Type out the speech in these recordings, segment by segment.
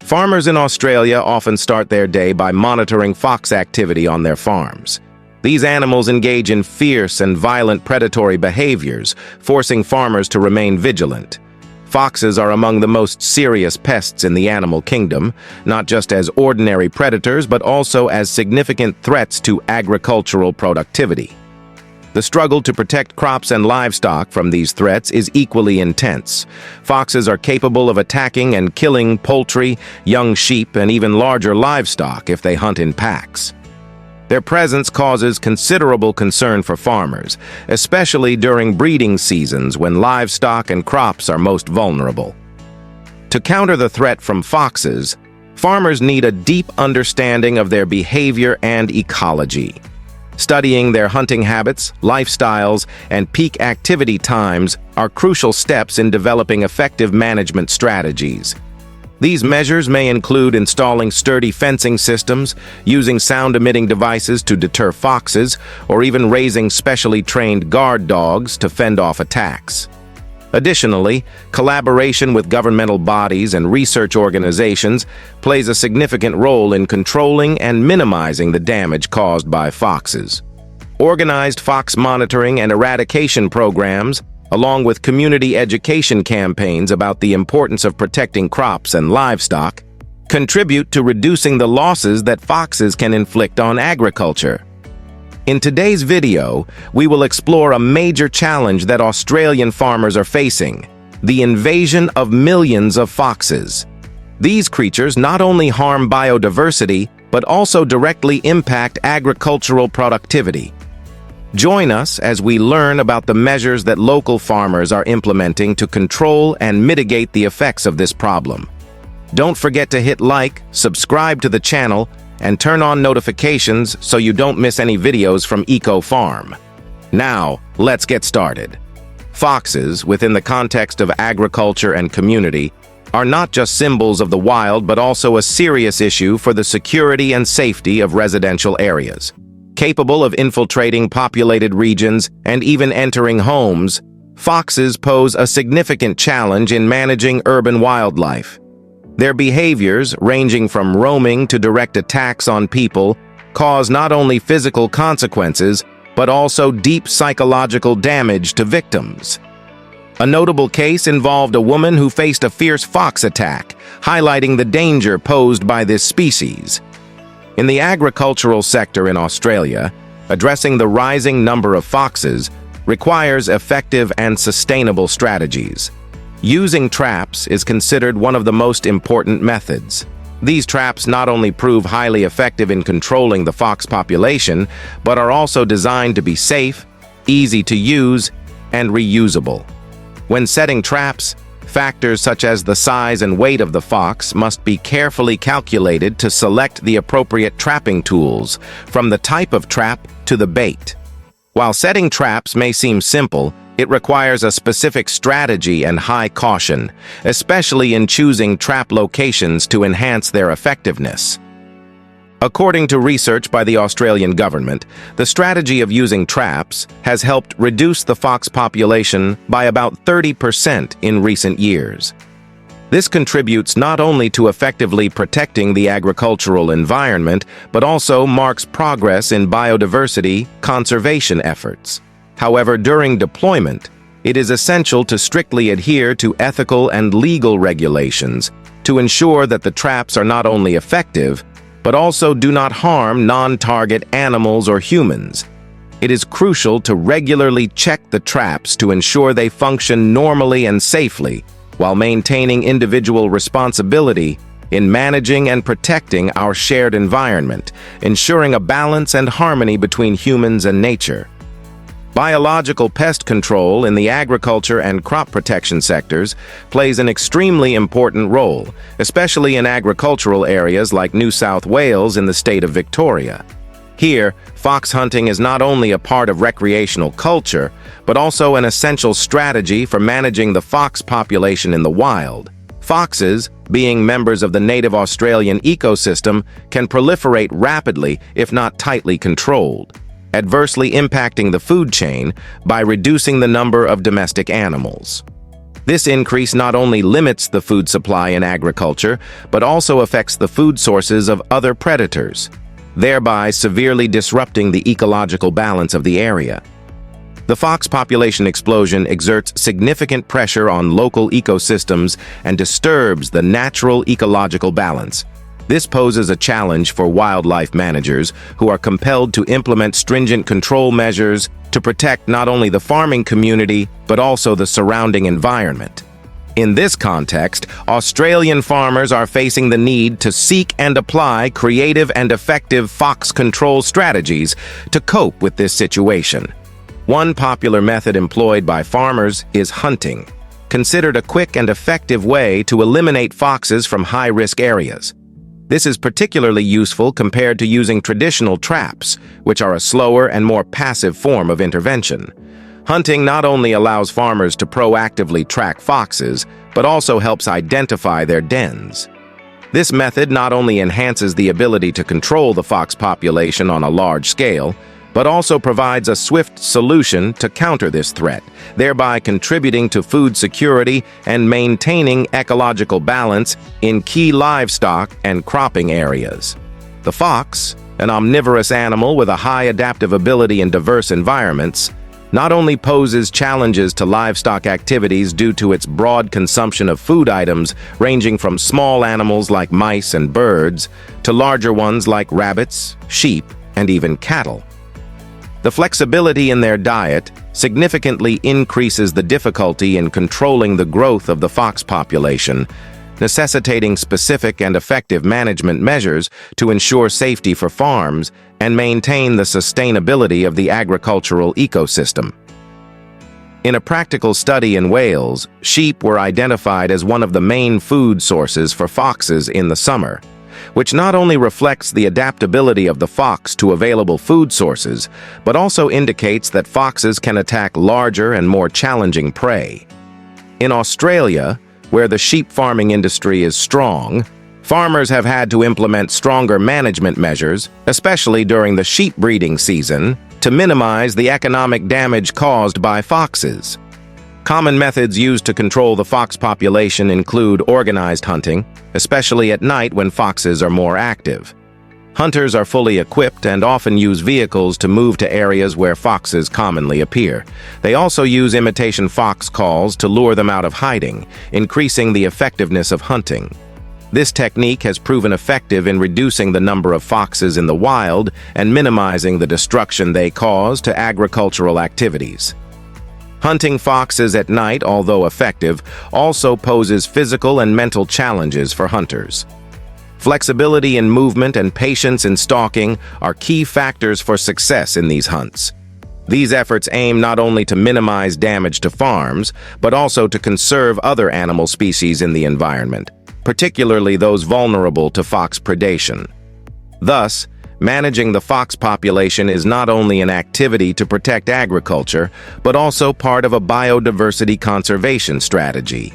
Farmers in Australia often start their day by monitoring fox activity on their farms. These animals engage in fierce and violent predatory behaviors, forcing farmers to remain vigilant. Foxes are among the most serious pests in the animal kingdom, not just as ordinary predators but also as significant threats to agricultural productivity. The struggle to protect crops and livestock from these threats is equally intense. Foxes are capable of attacking and killing poultry, young sheep, and even larger livestock if they hunt in packs. Their presence causes considerable concern for farmers, especially during breeding seasons when livestock and crops are most vulnerable. To counter the threat from foxes, farmers need a deep understanding of their behavior and ecology. Studying their hunting habits, lifestyles, and peak activity times are crucial steps in developing effective management strategies. These measures may include installing sturdy fencing systems, using sound-emitting devices to deter foxes, or even raising specially trained guard dogs to fend off attacks. Additionally, collaboration with governmental bodies and research organizations plays a significant role in controlling and minimizing the damage caused by foxes. Organized fox monitoring and eradication programs, along with community education campaigns about the importance of protecting crops and livestock, contribute to reducing the losses that foxes can inflict on agriculture. In today's video, we will explore a major challenge that Australian farmers are facing: the invasion of millions of foxes. These creatures not only harm biodiversity, but also directly impact agricultural productivity. Join us as we learn about the measures that local farmers are implementing to control and mitigate the effects of this problem. Don't forget to hit like, subscribe to the channel, and turn on notifications so you don't miss any videos from EcoFarm. Now, let's get started. Foxes, within the context of agriculture and community, are not just symbols of the wild but also a serious issue for the security and safety of residential areas. Capable of infiltrating populated regions and even entering homes, foxes pose a significant challenge in managing urban wildlife. Their behaviors, ranging from roaming to direct attacks on people, cause not only physical consequences, but also deep psychological damage to victims. A notable case involved a woman who faced a fierce fox attack, highlighting the danger posed by this species. In the agricultural sector in Australia, addressing the rising number of foxes requires effective and sustainable strategies. Using traps is considered one of the most important methods. These traps not only prove highly effective in controlling the fox population, but are also designed to be safe, easy to use, and reusable. When setting traps, factors such as the size and weight of the fox must be carefully calculated to select the appropriate trapping tools, from the type of trap to the bait. While setting traps may seem simple, it requires a specific strategy and high caution, especially in choosing trap locations to enhance their effectiveness. According to research by the Australian government, the strategy of using traps has helped reduce the fox population by about 30% in recent years. This contributes not only to effectively protecting the agricultural environment, but also marks progress in biodiversity conservation efforts. However, during deployment, it is essential to strictly adhere to ethical and legal regulations to ensure that the traps are not only effective, but also do not harm non-target animals or humans. It is crucial to regularly check the traps to ensure they function normally and safely, while maintaining individual responsibility in managing and protecting our shared environment, ensuring a balance and harmony between humans and nature. Biological pest control in the agriculture and crop protection sectors plays an extremely important role, especially in agricultural areas like New South Wales in the state of Victoria. Here, fox hunting is not only a part of recreational culture, but also an essential strategy for managing the fox population in the wild. Foxes, being members of the native Australian ecosystem, can proliferate rapidly if not tightly controlled, adversely impacting the food chain by reducing the number of domestic animals. This increase not only limits the food supply in agriculture, but also affects the food sources of other predators, thereby severely disrupting the ecological balance of the area. The fox population explosion exerts significant pressure on local ecosystems and disturbs the natural ecological balance. This poses a challenge for wildlife managers who are compelled to implement stringent control measures to protect not only the farming community, but also the surrounding environment. In this context, Australian farmers are facing the need to seek and apply creative and effective fox control strategies to cope with this situation. One popular method employed by farmers is hunting, considered a quick and effective way to eliminate foxes from high-risk areas. This is particularly useful compared to using traditional traps, which are a slower and more passive form of intervention. Hunting not only allows farmers to proactively track foxes, but also helps identify their dens. This method not only enhances the ability to control the fox population on a large scale, but also provides a swift solution to counter this threat, thereby contributing to food security and maintaining ecological balance in key livestock and cropping areas. The fox, an omnivorous animal with a high adaptive ability in diverse environments, not only poses challenges to livestock activities due to its broad consumption of food items ranging from small animals like mice and birds to larger ones like rabbits, sheep, and even cattle. The flexibility in their diet significantly increases the difficulty in controlling the growth of the fox population, necessitating specific and effective management measures to ensure safety for farms and maintain the sustainability of the agricultural ecosystem. In a practical study in Wales, sheep were identified as one of the main food sources for foxes in the summer, which not only reflects the adaptability of the fox to available food sources, but also indicates that foxes can attack larger and more challenging prey. In Australia, where the sheep farming industry is strong, farmers have had to implement stronger management measures, especially during the sheep breeding season, to minimize the economic damage caused by foxes. Common methods used to control the fox population include organized hunting, especially at night when foxes are more active. Hunters are fully equipped and often use vehicles to move to areas where foxes commonly appear. They also use imitation fox calls to lure them out of hiding, increasing the effectiveness of hunting. This technique has proven effective in reducing the number of foxes in the wild and minimizing the destruction they cause to agricultural activities. Hunting foxes at night, although effective, also poses physical and mental challenges for hunters. Flexibility in movement and patience in stalking are key factors for success in these hunts. These efforts aim not only to minimize damage to farms, but also to conserve other animal species in the environment, particularly those vulnerable to fox predation. Thus, managing the fox population is not only an activity to protect agriculture, but also part of a biodiversity conservation strategy.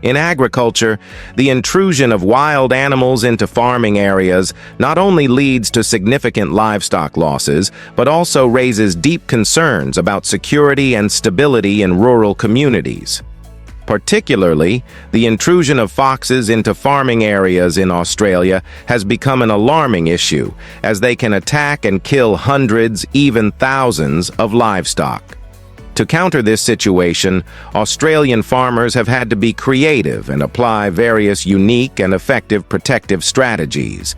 In agriculture, the intrusion of wild animals into farming areas not only leads to significant livestock losses, but also raises deep concerns about security and stability in rural communities. Particularly, the intrusion of foxes into farming areas in Australia has become an alarming issue, as they can attack and kill hundreds, even thousands, of livestock. To counter this situation, Australian farmers have had to be creative and apply various unique and effective protective strategies.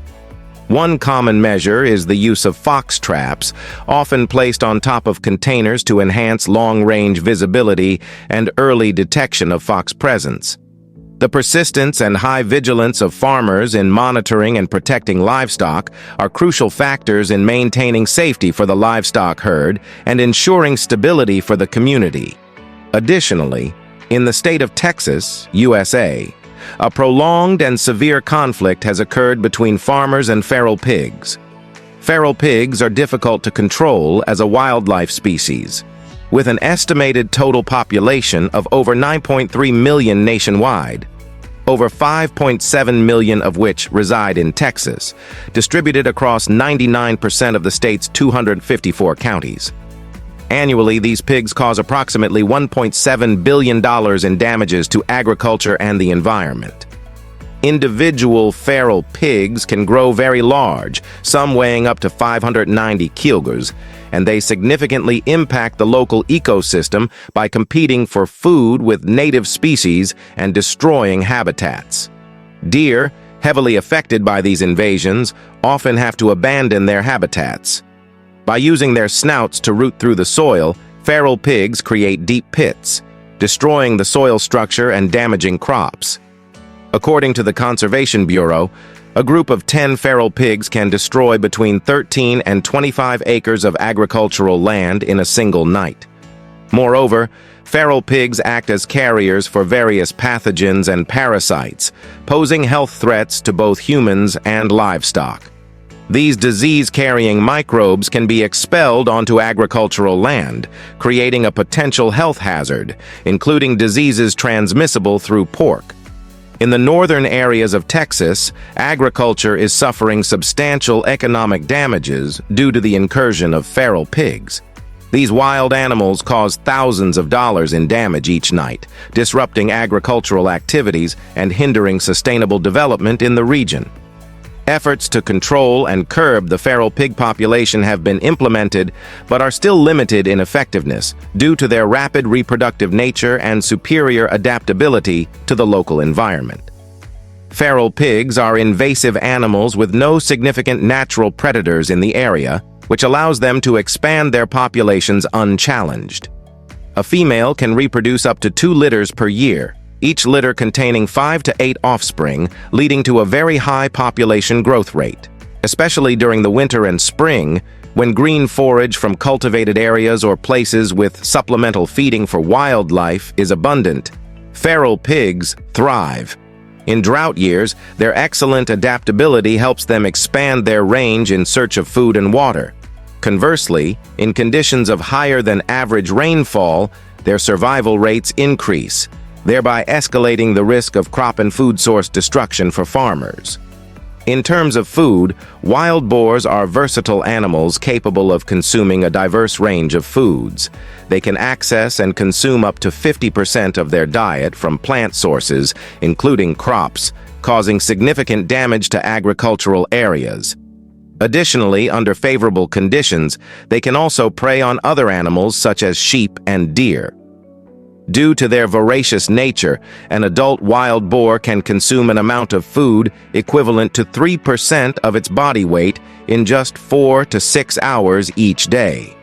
One common measure is the use of fox traps, often placed on top of containers to enhance long-range visibility and early detection of fox presence. The persistence and high vigilance of farmers in monitoring and protecting livestock are crucial factors in maintaining safety for the livestock herd and ensuring stability for the community. Additionally, in the state of Texas, USA, a prolonged and severe conflict has occurred between farmers and feral pigs. Feral pigs are difficult to control as a wildlife species, with an estimated total population of over 9.3 million nationwide, over 5.7 million of which reside in Texas, distributed across 99% of the state's 254 counties. Annually, these pigs cause approximately $1.7 billion in damages to agriculture and the environment. Individual feral pigs can grow very large, some weighing up to 590 kilograms, and they significantly impact the local ecosystem by competing for food with native species and destroying habitats. Deer, heavily affected by these invasions, often have to abandon their habitats. By using their snouts to root through the soil, feral pigs create deep pits, destroying the soil structure and damaging crops. According to the Conservation Bureau, a group of 10 feral pigs can destroy between 13 and 25 acres of agricultural land in a single night. Moreover, feral pigs act as carriers for various pathogens and parasites, posing health threats to both humans and livestock. These disease-carrying microbes can be expelled onto agricultural land, creating a potential health hazard, including diseases transmissible through pork. In the northern areas of Texas, agriculture is suffering substantial economic damages due to the incursion of feral pigs. These wild animals cause thousands of dollars in damage each night, disrupting agricultural activities and hindering sustainable development in the region. Efforts to control and curb the feral pig population have been implemented, but are still limited in effectiveness due to their rapid reproductive nature and superior adaptability to the local environment. Feral pigs are invasive animals with no significant natural predators in the area, which allows them to expand their populations unchallenged. A female can reproduce up to 2 litters per year, each litter containing 5 to 8 offspring, leading to a very high population growth rate. Especially during the winter and spring, when green forage from cultivated areas or places with supplemental feeding for wildlife is abundant, feral pigs thrive. In drought years, their excellent adaptability helps them expand their range in search of food and water. Conversely, in conditions of higher than average rainfall, their survival rates increase, thereby escalating the risk of crop and food source destruction for farmers. In terms of food, wild boars are versatile animals capable of consuming a diverse range of foods. They can access and consume up to 50% of their diet from plant sources, including crops, causing significant damage to agricultural areas. Additionally, under favorable conditions, they can also prey on other animals such as sheep and deer. Due to their voracious nature, an adult wild boar can consume an amount of food equivalent to 3% of its body weight in just 4 to 6 hours each day.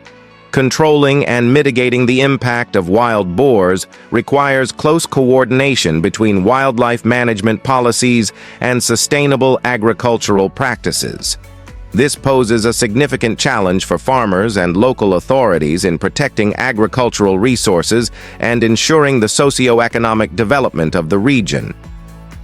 Controlling and mitigating the impact of wild boars requires close coordination between wildlife management policies and sustainable agricultural practices. This poses a significant challenge for farmers and local authorities in protecting agricultural resources and ensuring the socio-economic development of the region.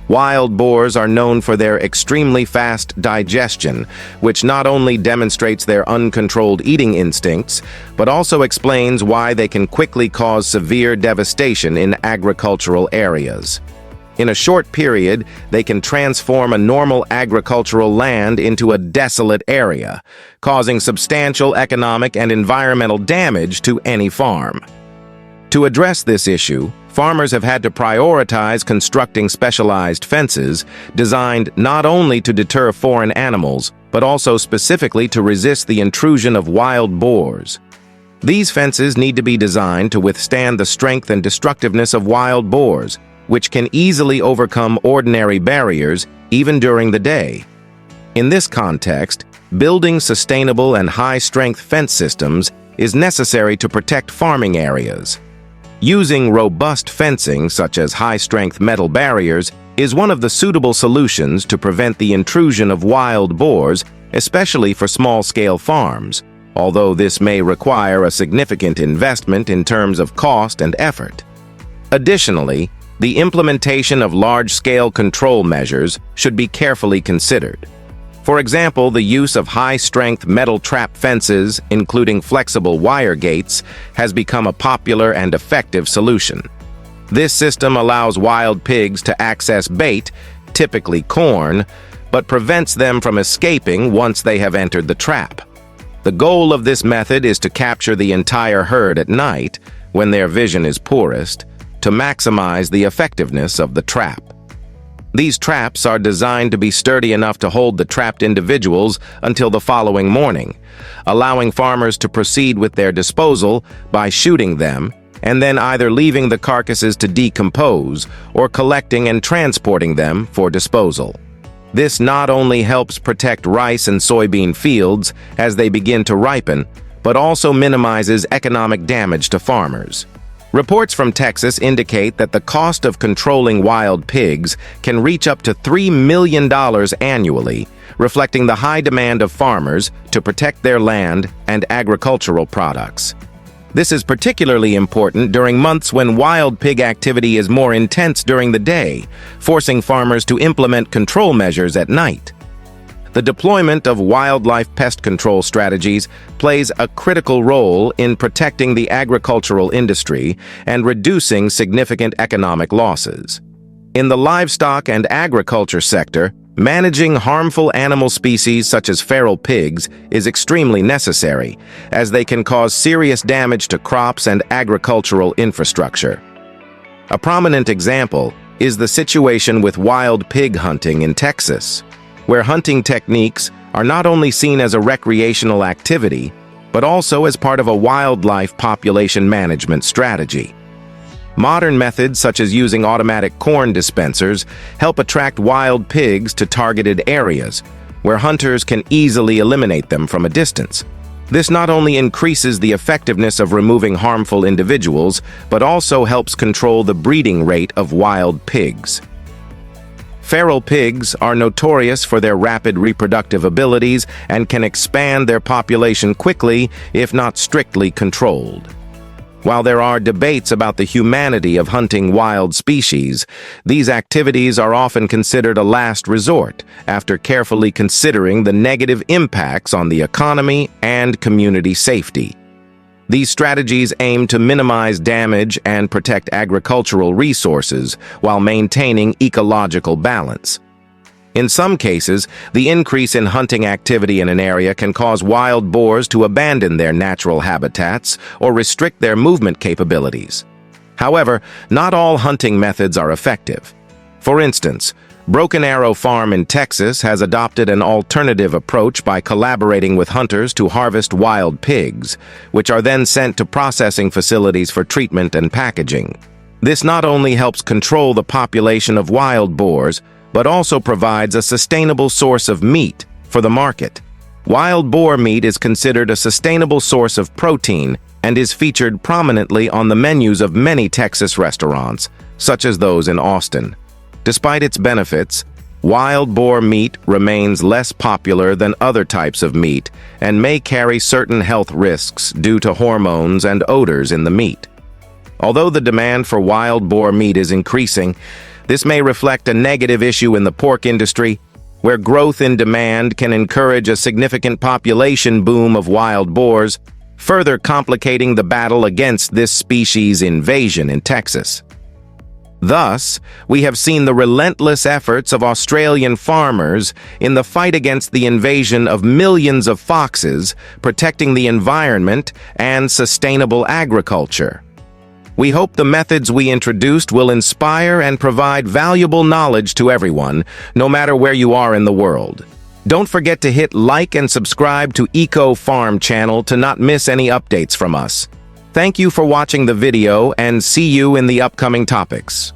Wild boars are known for their extremely fast digestion, which not only demonstrates their uncontrolled eating instincts, but also explains why they can quickly cause severe devastation in agricultural areas. In a short period, they can transform a normal agricultural land into a desolate area, causing substantial economic and environmental damage to any farm. To address this issue, farmers have had to prioritize constructing specialized fences designed not only to deter foreign animals, but also specifically to resist the intrusion of wild boars. These fences need to be designed to withstand the strength and destructiveness of wild boars, which can easily overcome ordinary barriers even during the day. In this context, building sustainable and high-strength fence systems is necessary to protect farming areas. Using robust fencing, such as high-strength metal barriers, is one of the suitable solutions to prevent the intrusion of wild boars, especially for small-scale farms, although this may require a significant investment in terms of cost and effort. Additionally, the implementation of large-scale control measures should be carefully considered. For example, the use of high-strength metal trap fences, including flexible wire gates, has become a popular and effective solution. This system allows wild pigs to access bait, typically corn, but prevents them from escaping once they have entered the trap. The goal of this method is to capture the entire herd at night, when their vision is poorest, to maximize the effectiveness of the trap. These traps are designed to be sturdy enough to hold the trapped individuals until the following morning, allowing farmers to proceed with their disposal by shooting them and then either leaving the carcasses to decompose or collecting and transporting them for disposal. This not only helps protect rice and soybean fields as they begin to ripen, but also minimizes economic damage to farmers. Reports from Texas indicate that the cost of controlling wild pigs can reach up to $3 million annually, reflecting the high demand of farmers to protect their land and agricultural products. This is particularly important during months when wild pig activity is more intense during the day, forcing farmers to implement control measures at night. The deployment of wildlife pest control strategies plays a critical role in protecting the agricultural industry and reducing significant economic losses. In the livestock and agriculture sector, managing harmful animal species such as feral pigs is extremely necessary, as they can cause serious damage to crops and agricultural infrastructure. A prominent example is the situation with wild pig hunting in Texas, where hunting techniques are not only seen as a recreational activity, but also as part of a wildlife population management strategy. Modern methods such as using automatic corn dispensers help attract wild pigs to targeted areas, where hunters can easily eliminate them from a distance. This not only increases the effectiveness of removing harmful individuals, but also helps control the breeding rate of wild pigs. Feral pigs are notorious for their rapid reproductive abilities and can expand their population quickly if not strictly controlled. While there are debates about the humanity of hunting wild species, these activities are often considered a last resort after carefully considering the negative impacts on the economy and community safety. These strategies aim to minimize damage and protect agricultural resources while maintaining ecological balance. In some cases, the increase in hunting activity in an area can cause wild boars to abandon their natural habitats or restrict their movement capabilities. However, not all hunting methods are effective. For instance, Broken Arrow Farm in Texas has adopted an alternative approach by collaborating with hunters to harvest wild pigs, which are then sent to processing facilities for treatment and packaging. This not only helps control the population of wild boars, but also provides a sustainable source of meat for the market. Wild boar meat is considered a sustainable source of protein and is featured prominently on the menus of many Texas restaurants, such as those in Austin. Despite its benefits, wild boar meat remains less popular than other types of meat and may carry certain health risks due to hormones and odors in the meat. Although the demand for wild boar meat is increasing, this may reflect a negative issue in the pork industry, where growth in demand can encourage a significant population boom of wild boars, further complicating the battle against this species invasion in Texas. Thus, we have seen the relentless efforts of Australian farmers in the fight against the invasion of millions of foxes, protecting the environment and sustainable agriculture. We hope the methods we introduced will inspire and provide valuable knowledge to everyone, no matter where you are in the world. Don't forget to hit like and subscribe to EcoFarm channel to not miss any updates from us. Thank you for watching the video and see you in the upcoming topics.